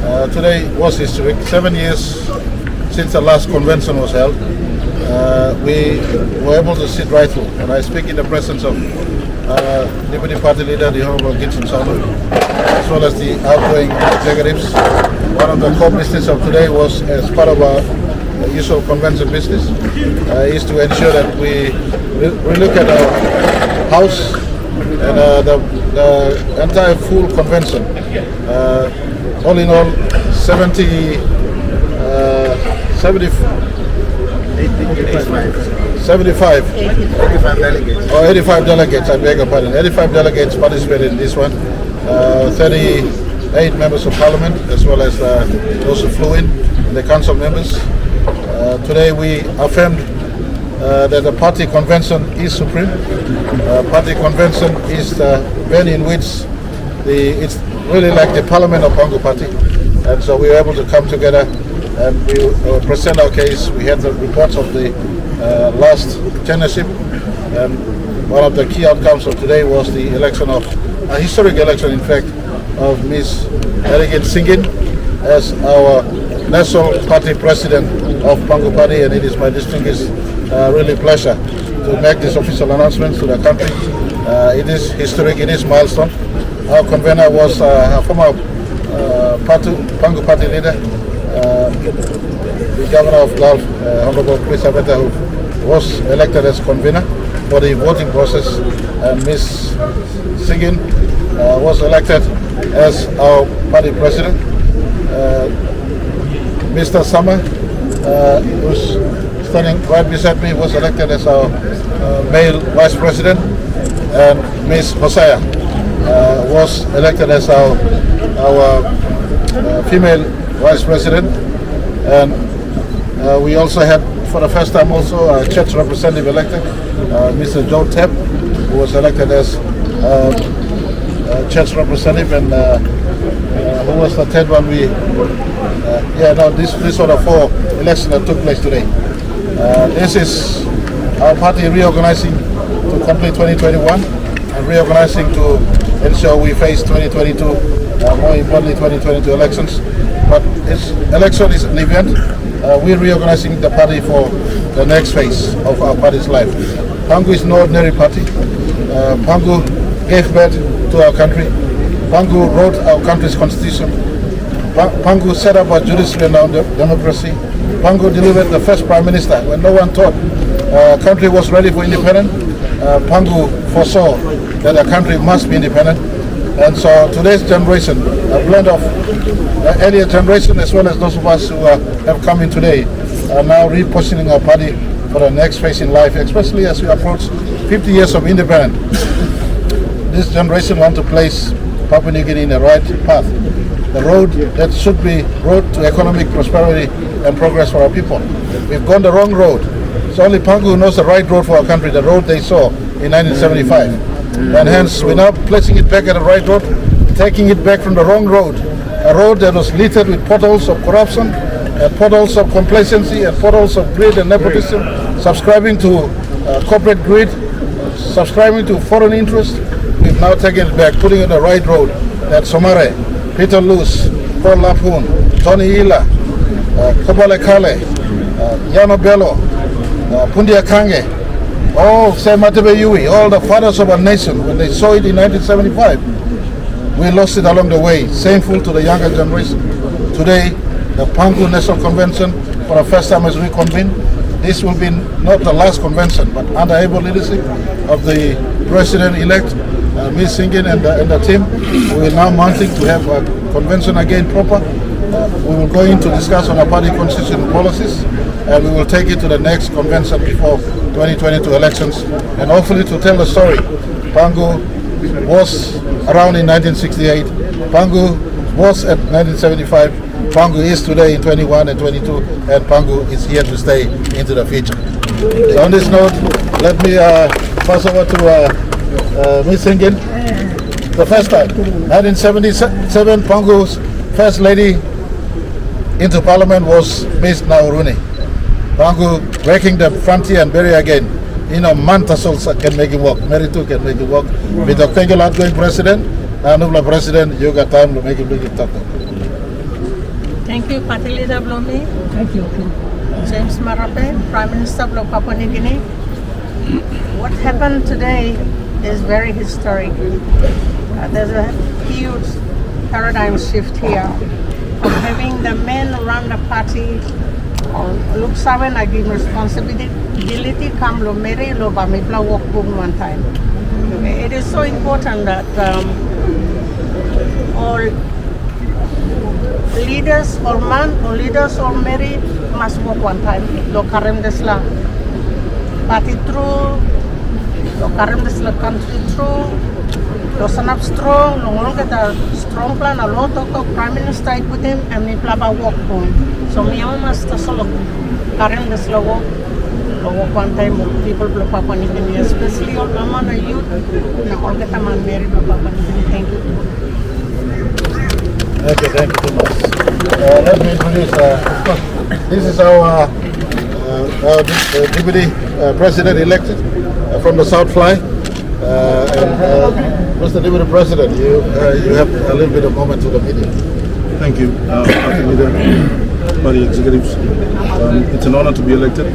Today was historic. 7 years since the last convention was held. We were able to sit right through, and I speak in the presence of Deputy Party Leader, the Honorable Gibson Salu, as well as the outgoing executives. One of the core business of today was, as part of our usual convention business, is to ensure that we look at our house and the entire full convention. All in all, 75 delegates. Oh, 85 delegates, I beg your pardon. 85 delegates participated in this one. 38 members of parliament, as well as those who flew in, and the council members. Today we affirmed that the party convention is supreme. Party convention is the venue in which it's really like the parliament of Pangu Pati. And so we were able to come together and we present our case. We had the reports of the last tenureship, and one of the key outcomes of today was the election of, a historic election in fact, of Ms. Delegate Singin as our National Party President of Pangu Pati, and it is my distinguished really pleasure to make this official announcement to the country. It is historic, it is milestone. Our convener was a former Pangu Pati leader, the Governor of Gulf, Honorable Chris Abeta, who was elected as convener for the voting process, and Ms. Singin was elected as our party president. Mr. Sama, who's standing right beside me, was elected as our male vice president, and Ms. Hosea was elected as our female vice president. And we also had, for the first time, also a church representative elected, Mr. Joe Tepp, who was elected as church representative, and who was the third one? These were the four elections that took place today. This is our party reorganizing to complete 2021 and reorganizing to ensure we face 2022, more importantly 2022 elections. But election is an event. We're reorganizing the party for the next phase of our party's life. Pangu is no ordinary party. Pangu gave birth to our country. Pangu wrote our country's constitution. Pangu set up our judiciary and our democracy. Pangu delivered the first prime minister when no one thought our country was ready for independence. Pangu foresaw that the country must be independent. And so today's generation, a blend of the earlier generation as well as those of us who have come in today, are now repositioning our party for the next phase in life, especially as we approach 50 years of independence. This generation wants to place Papua New Guinea in the right path, the road that should be road to economic prosperity and progress for our people. We've gone the wrong road. It's only Pangu who knows the right road for our country, the road they saw in 1975. And hence we're now placing it back at the right road, taking it back from the wrong road, a road that was littered with potholes of corruption, and potholes of complacency, and potholes of greed and nepotism, subscribing to corporate greed, subscribing to foreign interest. We've now taken it back, putting it on the right road, that Somare, Peter Luce, Paul Lapun, Tony Ila, Kobale Kale, Yano Bello, Pundia Kange, all Sematebe Yui, all the fathers of our nation, when they saw it in 1975, we lost it along the way. Shameful to the younger generation. Today, the Pangu National Convention, for the first time, has reconvened. This will be not the last convention, but under able leadership of the President-elect, Ms. Singin and the team. We are now mounting to have a convention again proper. We will go in to discuss on our party constitution policies, and we will take it to the next convention before 2022 elections, and hopefully to tell the story. Pangu was around in 1968, Pangu was at 1975, Pangu is today in 21 and 22, and Pangu is here to stay into the future. So on this note, let me pass over to Ms. Singin. The first time, 1977, Pangu's first lady into parliament was Ms. Nauruni. Pangu breaking the frontier and barrier again. In a month or so can make it work. Meritu can make it work. With the outgoing president, Nubla president, you got time to make it big. Thank you, Party Leader Blomi. Thank you. James Marape, Prime Minister of Papua New Guinea. What happened today is very historic. There's a huge paradigm shift here from having the men run the party or look saben I give responsibility come lo mere lo bamipla walk boom one time. It is so important that all leaders or man or leaders or Mary must work one time. Lo karem desla party through, lo karem desla country through, lo sanap strong, lo ngolong kita strong plan, a lot of prime minister I put him and me plaba work home. So me must solo karem desla work. One time people blow Papua New Guinea, especially all Amana youth, na all kita man Mary blow Papua New Guinea. Thank you. Thank you too much. Let me introduce, this is our deputy president elected from the South Fly. Mr. Deputy President, you have a little bit of moment to the media. Thank you, Party Leader, Party Executives. It's an honor to be elected.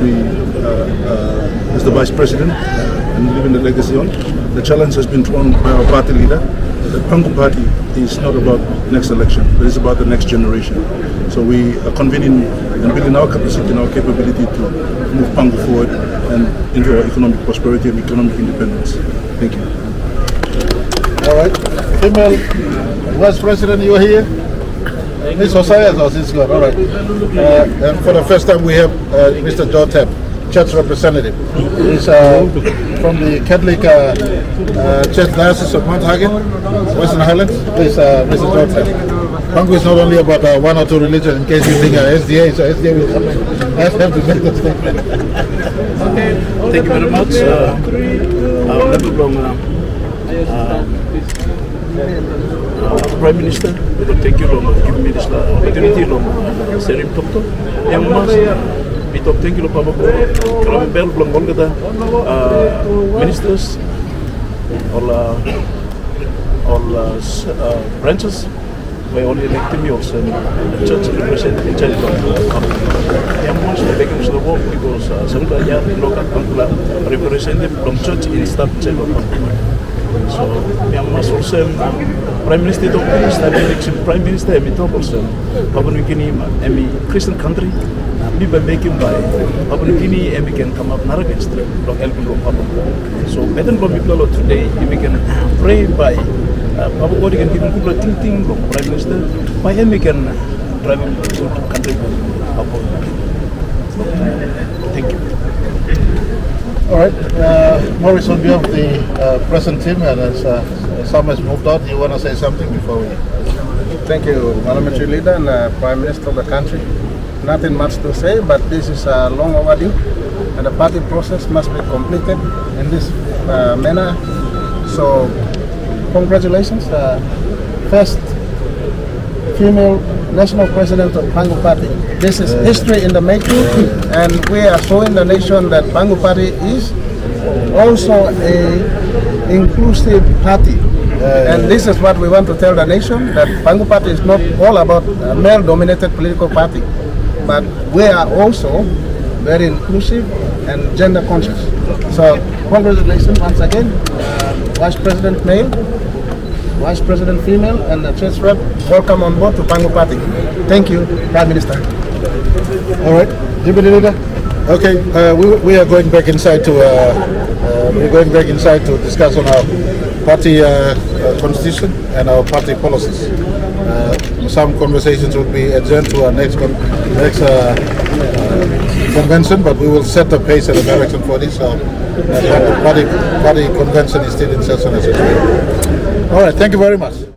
As the Vice President and leaving the legacy on. The challenge has been thrown by our party leader. The Pangu Pati is not about next election, but it's about the next generation. So we are convening and building our capacity and our capability to move Pangu forward and into our economic prosperity and economic independence. Thank you. All right. Female Vice President, you are here? Miss Hosea or this good? All right. And for the first time we have Mr. Jotep, Church Representative. He's from the Catholic Church Diocese of Mount Hagen, Western Highlands. Please, Mr. Jotep. Pangu is not only about one or two religions, in case you think SDA, so SDA will come in. I have to make the statement. Okay, thank you very much. Prime Minister, thank you for giving me this opportunity. Serim Tokto, yang mas, bitop thank you Papa kalau bel belum boleh kita ministers, all branches, by only electing me also church representative church yang mas making the work because sebenarnya local representative from church in staff church. So, yang mas also Prime Minister itu election Prime Minister emi itu also Papua New Guinea emi Christian country be by making by Papua New Guinea emi can come up not against them long help from Papua. So better than people today emi can pray by Papua God can give them good ting long Prime Minister by emi can drive him to country Papua. Thank you. All right, Maurice, on behalf of the present team, and as some has moved out, you want to say something before we? Thank you, Parliamentary Leader and Prime Minister of the country. Nothing much to say, but this is long overdue, and the party process must be completed in this manner. So, congratulations, first female national president of Pangu Pati. This is history in the making, and we are showing the nation that Pangu Pati is also a inclusive party. And this is what we want to tell the nation, that Pangu Pati is not all about a male-dominated political party, but we are also very inclusive and gender conscious. So congratulations once again, Vice President male, Vice President female, and the church rep. Welcome on board to Pangu Pati. Thank you, Prime Minister. All right, Deputy Leader. Okay, we are going back inside to discuss on our party constitution and our party policies. Some conversations will be adjourned to our next convention, but we will set the pace and the direction for this. The party convention is still in session as well. All right, thank you very much.